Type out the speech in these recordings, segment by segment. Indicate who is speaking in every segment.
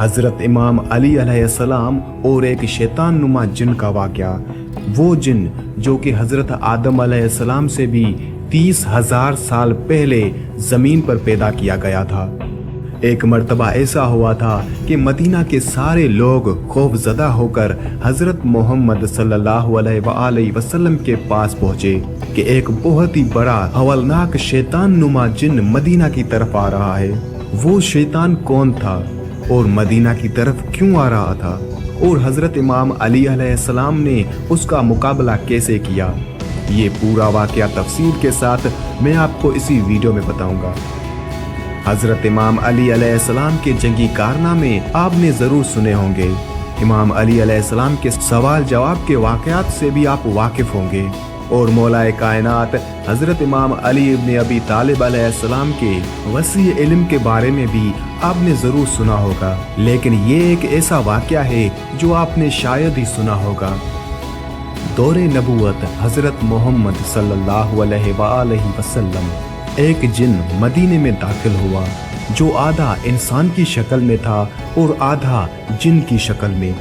Speaker 1: हजरत इमाम अली अलैहिस्सलाम और एक शैतान नुमा जिन का वाक़या। वो जिन जो कि हजरत आदम अलैहिस्सलाम से भी 30,000 साल पहले जमीन पर पैदा किया गया था। एक मर्तबा ऐसा हुआ था कि मदीना के सारे लोग खौफजदा होकर हजरत मोहम्मद सल्लल्लाहु अलैहि वसल्लम के पास पहुंचे कि एक बहुत ही बड़ा हवलनाक शैतान नुमा जिन मदीना की तरफ आ रहा है। वो शैतान कौन था और मदीना की तरफ क्यों आ रहा था और हजरत इमाम अली अलैहिस्सलाम ने उसका मुकाबला कैसे किया, ये पूरा वाक़या तफसील के साथ मैं आपको इसी वीडियो में बताऊंगा। हजरत इमाम अली अलैहिस्सलाम के जंगी कारनामे आपने ज़रूर सुने होंगे। इमाम अली अलैहिस्सलाम के सवाल जवाब के वाक़यात से भी आप वाकिफ़ होंगे और मौलाए कायनात हजरत इमाम अली इब्न अबी तालिब अलैहिस्सलाम के वसी इल्म के बारे में भी आपने ज़रूर सुना होगा, लेकिन ये एक ऐसा वाक़या है जो आपने शायद ही सुना होगा। दौरे नबूवत हजरत मोहम्मद सल्लल्लाहु अलैहि वसल्लम एक जिन मदीने में दाखिल हुआ जो आधा इंसान की शक्ल में था और आधा जिन की शक्ल में,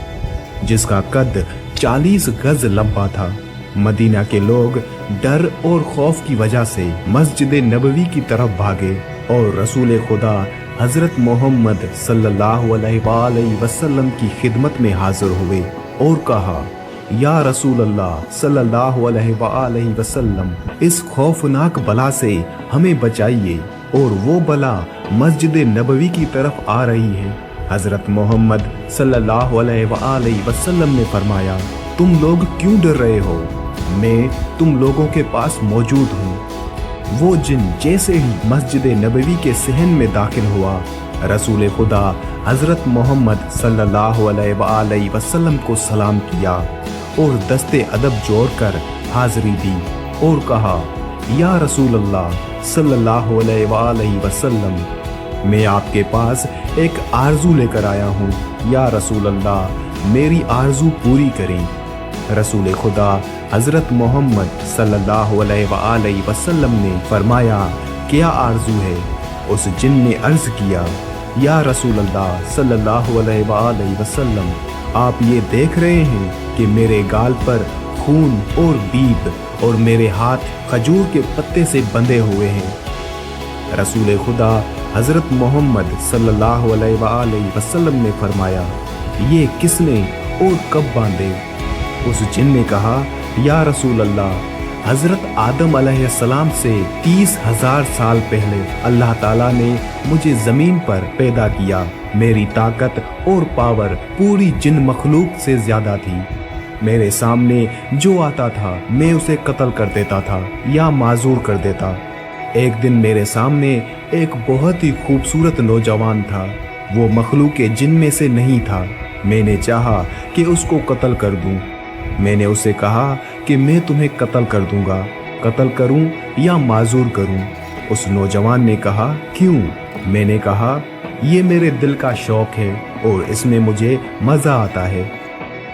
Speaker 1: जिसका कद 40 गज लंबा था। मदीना के लोग डर और खौफ की वजह से मस्जिद नबवी की तरफ भागे और रसूल खुदा हजरत मोहम्मद सल्लल्लाहु अलैहि वसल्लम की खिदमत में हाजिर हुए और कहा, या रसूल अल्लाह सल्लल्लाहु अलैहि वसल्लम, इस खौफनाक बला से हमें बचाइए और वो बला मस्जिद नबवी की तरफ आ रही है। हजरत मोहम्मद सल्लल्लाहु अलैहि वसल्लम ने फरमाया, तुम लोग क्यों डर रहे हो, मैं तुम लोगों के पास मौजूद हूँ। वो जिन जैसे ही मस्जिद नबवी के सहन में दाखिल हुआ, रसूल खुदा हजरत मोहम्मद सल्लल्लाहु अलैहि वसल्लम को सलाम किया और दस्ते अदब जोड़कर हाजिरी दी और कहा, या रसूल अल्लाह सल्लल्लाहु अलैहि वसल्लम, मैं आपके पास एक आरजू लेकर आया हूँ। या रसूल अल्लाह, मेरी आरजू पूरी करें। रसूल खुदा हजरत मोहम्मद सल्लल्लाहु अलैहि वसल्लम ने फरमाया, क्या आरजू है? उस जिन ने अर्ज किया, या रसूल अल्लाह सल्लल्लाहु अलैहि वसल्लम, आप ये देख रहे हैं कि मेरे गाल पर खून और बीप और मेरे हाथ खजूर के पत्ते से बंधे हुए हैं। रसूल खुदा हजरत मोहम्मद सल्लल्लाहु अलैहि वसल्लम ने फरमाया, ये किसने और कब बांधे? उस जिन ने कहा, या रसूल अल्लाह, हजरत आदम अलैहिस्सलाम से 30,000 साल पहले अल्लाह ताला ने मुझे जमीन पर पैदा किया। मेरी ताकत और पावर पूरी जिन मखलूक से ज्यादा थी। मेरे सामने जो आता था मैं उसे कत्ल कर देता था या माजूर कर देता। एक दिन मेरे सामने एक बहुत ही खूबसूरत नौजवान था। वो मखलूक जिन में से नहीं था। मैंने चाहा कि उसको कत्ल कर दूं। मैंने उसे कहा कि मैं तुम्हें कत्ल कर दूंगा, कत्ल करूं या माजूर करूं। उस नौजवान ने कहा, क्यों? मैंने कहा, ये मेरे दिल का शौक है और इसमें मुझे मजा आता है।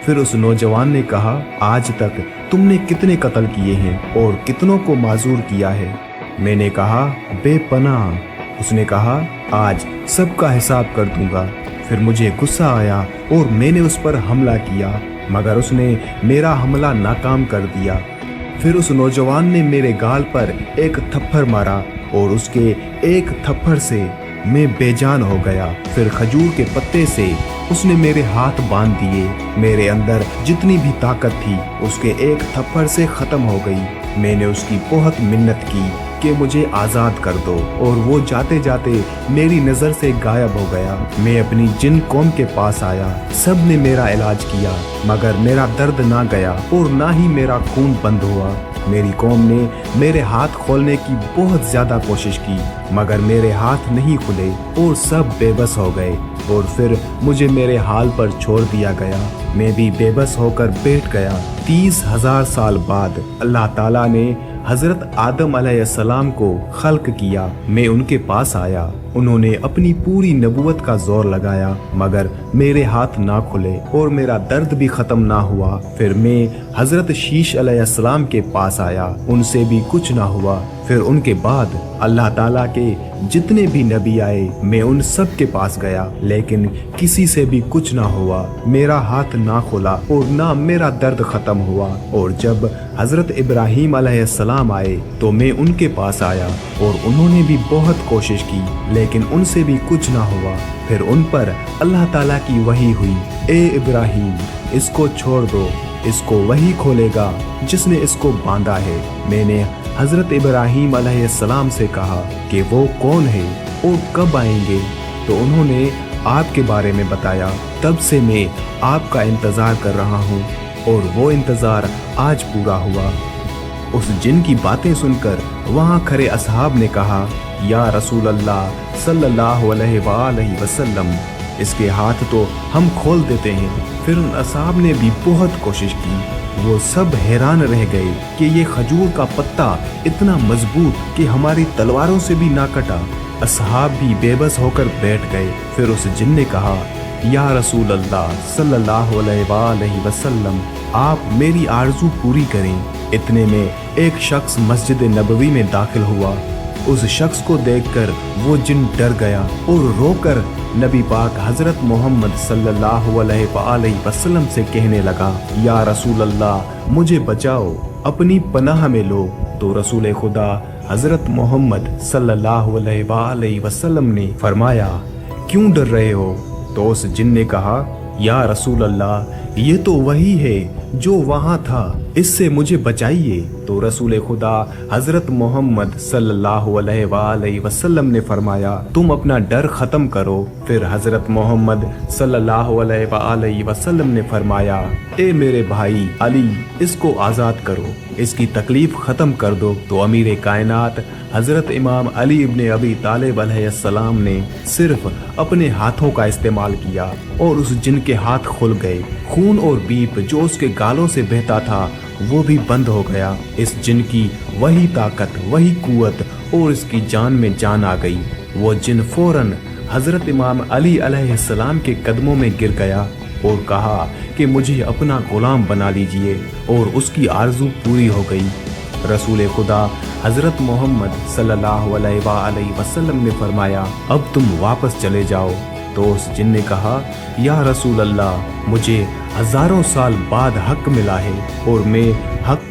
Speaker 1: फिर उस नौजवान ने कहा, आज तक तुमने कितने कत्ल किए हैं और कितनों को माजूर किया है? मैंने कहा, बेपनाह। उसने कहा, आज सबका हिसाब कर दूंगा। फिर मुझे गुस्सा आया और मैंने उस पर हमला किया, मगर उसने मेरा हमला नाकाम कर दिया। फिर उस नौजवान ने मेरे गाल पर एक थप्पड़ मारा और उसके एक थप्पड़ से मैं बेजान हो गया। फिर खजूर के पत्ते से उसने मेरे हाथ बांध दिए। मेरे अंदर जितनी भी ताकत थी उसके एक थप्पड़ से खत्म हो गई। मैंने उसकी बहुत मिन्नत की कि मुझे आज़ाद कर दो और वो जाते जाते मेरी नज़र से गायब हो गया। मैं अपनी जिन कौम के पास आया, सब ने मेरा इलाज किया, मगर मेरा दर्द ना गया और ना ही मेरा खून बंद हुआ। मेरी कौम ने मेरे हाथ खोलने की बहुत ज़्यादा कोशिश की, मगर मेरे हाथ नहीं खुले और सब बेबस हो गए और फिर मुझे मेरे हाल पर छोड़ दिया गया। मैं भी बेबस होकर बैठ गया। 30,000 साल बाद अल्लाह ताला ने हजरत आदम अलैहिस्सलाम को खल्क किया। मैं उनके पास आया उन्होंने अपनी पूरी नबूवत का जोर लगाया मगर मेरे हाथ ना खुले और मेरा दर्द भी खत्म ना हुआ। फिर मैं हजरत शीश अलैहिस्सलाम के पास आया, उनसे भी कुछ ना हुआ। फिर उनके बाद अल्लाह ताला के जितने भी नबी आए मैं उन सब के पास गया, लेकिन किसी से भी कुछ ना हुआ। मेरा हाथ ना खुला और ना मेरा दर्द खत्म हुआ। और जब हजरत इब्राहीम अलैहिस्सलाम आए तो मैं उनके पास आया और उन्होंने भी बहुत कोशिश की, लेकिन उनसे भी कुछ ना हुआ। फिर उन पर अल्लाह ताला की वही हुई, ए इब्राहीम इसको छोड़ दो, इसको वही खोलेगा जिसने इसको बांधा है। मैंने हजरत इब्राहीम अलैहिस्सलाम से कहा कि वो कौन है और कब आएंगे, तो उन्होंने आपके बारे में बताया। तब से मैं आपका इंतजार कर रहा हूँ और वो इंतजार आज पूरा हुआ। उस जिन की बातें सुनकर वहां खड़े असहाब ने कहा, या रसूल अल्लाह सल्लल्लाहु अलैहि वसल्लम, इसके हाथ तो हम खोल देते हैं। फिर उन असहाब ने भी बहुत कोशिश की। वो सब हैरान रह गए कि ये खजूर का पत्ता इतना मजबूत कि हमारी तलवारों से भी ना कटा। असहाब भी बेबस होकर बैठ गए। फिर उस जिन ने कहा, या रसूल अल्लाह सल्लल्लाहु अलैहि वसल्लम, आप मेरी आरज़ू पूरी करें। इतने में एक शख्स मस्जिद नबवी में दाखिल हुआ। उस शख्स को देखकर वो जिन डर गया और रोकर नबी पाक हजरत मोहम्मद सल्लल्लाहु अलैहि वसल्लम से कहने लगा, या रसूल अल्लाह मुझे बचाओ, अपनी पनाह में लो। तो रसूल खुदा हजरत मोहम्मद सल्लल्लाहु अलैहि वसल्लम ने फरमाया, क्यों डर रहे हो? तो उस जिन ने कहा, या रसूल अल्लाह ये तो वही है जो वहां था, इससे मुझे बचाइए। तो रसूल खुदा हजरत मोहम्मद सल्लल्लाहु अलैहि वसल्लम ने फरमाया, तुम अपना डर खत्म करो। फिर हजरत मोहम्मद सल्लल्लाहु अलैहि वसल्लम ने फरमाया, ए मेरे भाई अली, इसको आजाद करो, इसकी तकलीफ खत्म कर दो। तो अमीर कायनात हजरत इमाम अली इब्ने अबी तालिब अलैहिस्सलाम ने सिर्फ अपने हाथों का इस्तेमाल किया और उस जिन के हाथ खुल गए। खून और बीप जो उसके गालों से बहता था वो भी बंद हो गया। इस जिन की वही ताकत, वही कुव्वत और इसकी जान में जान आ गई। वो जिन फौरन हजरत इमाम अली अलैहिस्सलाम के कदमों में गिर गया और कहा कि मुझे अपना गुलाम बना लीजिए, और उसकी आरजू पूरी हो गई। रसूल खुदा हजरत मोहम्मद सल्लल्लाहु अलैहि वसल्लम ने फरमाया, अब तुम वापस चले जाओ। तो उस जिन ने कहा, या रसूल अल्लाह मुझे हजारों साल बाद हक मिला है और मैं हक